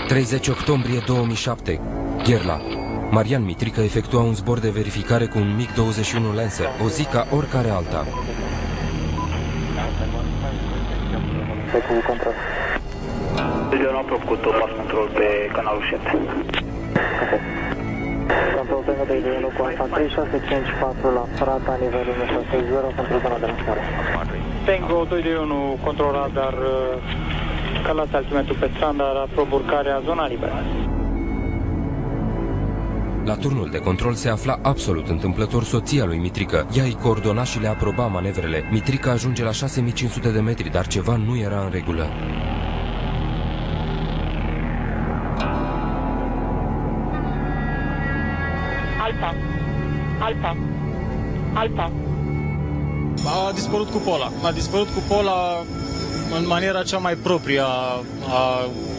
30 octombrie 2007, Gherla. Marian Mitrică efectua un zbor de verificare cu un MiG-21 Lancer, o zi ca oricare alta. Eu am făcut pas control pe canalul 7. Control pe 21 cu Alfa 3654 la Frata, nivelul 160, pentru zona de lansare. Tango 221, control radar, calați altimetrul pe standard, aprob urcarea, zona liberă. La turnul de control se afla absolut întâmplător soția lui Mitrică. Ea îi coordona și le aproba manevrele. Mitrică ajunge la 6500 de metri, dar ceva nu era în regulă. Alfa. A dispărut cupola. A dispărut cupola în maniera cea mai proprie a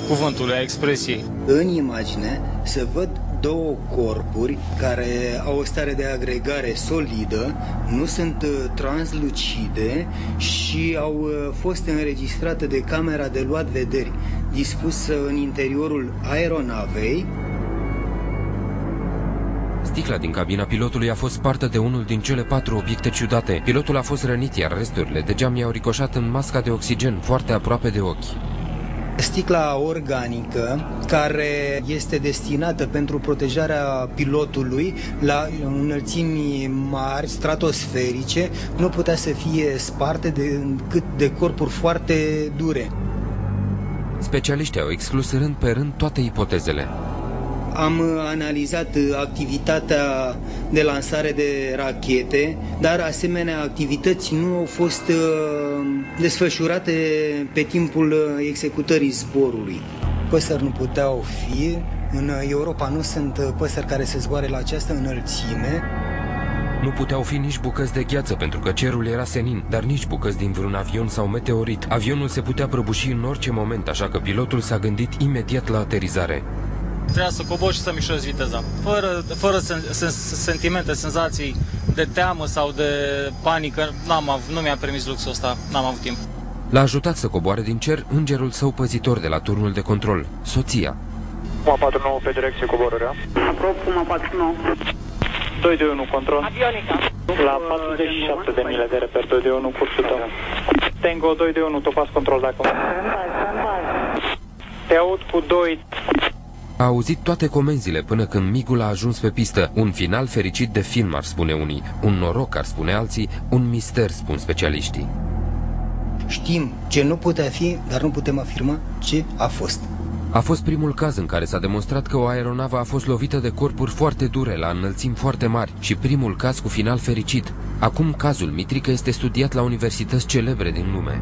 cuvântului, a expresiei. În imagine se văd două corpuri care au o stare de agregare solidă, nu sunt translucide și au fost înregistrate de camera de luat vederi dispusă în interiorul aeronavei. Sticla din cabina pilotului a fost spartă de unul din cele 4 obiecte ciudate. Pilotul a fost rănit, iar resturile de geam i-au ricoșat în masca de oxigen, foarte aproape de ochi. Sticla organică, care este destinată pentru protejarea pilotului la înălțimi mari, stratosferice, nu putea să fie spartă decât de corpuri foarte dure. Specialiștii au exclus rând pe rând toate ipotezele. Am analizat activitatea de lansare de rachete, dar asemenea activități nu au fost desfășurate pe timpul executării zborului. Păsări nu puteau fi. În Europa nu sunt păsări care se zboare la această înălțime. Nu puteau fi nici bucăți de gheață, pentru că cerul era senin, dar nici bucăți din vreun avion sau meteorit. Avionul se putea prăbuși în orice moment, așa că pilotul s-a gândit imediat la aterizare. Trebuia să cobor și să mișorez viteza. Fără sentimente, senzații de teamă sau de panică, nu mi-a permis luxul ăsta, n-am avut timp. L-a ajutat să coboare din cer îngerul său păzitor de la turnul de control, soția. Puma 49 pe direcție coborârea. Aprob, Puma 49. 221 control. Avionica. La 47 de mile de reper, 221 cursul tău. Tango 221, topas control dacă. Te aud cu 2. A auzit toate comenzile până când migul a ajuns pe pistă. Un final fericit de film, ar spune unii. Un noroc, ar spune alții. Un mister, spun specialiștii. Știm ce nu putea fi, dar nu putem afirma ce a fost. A fost primul caz în care s-a demonstrat că o aeronavă a fost lovită de corpuri foarte dure, la înălțimi foarte mari, și primul caz cu final fericit. Acum cazul Mitrică este studiat la universități celebre din lume.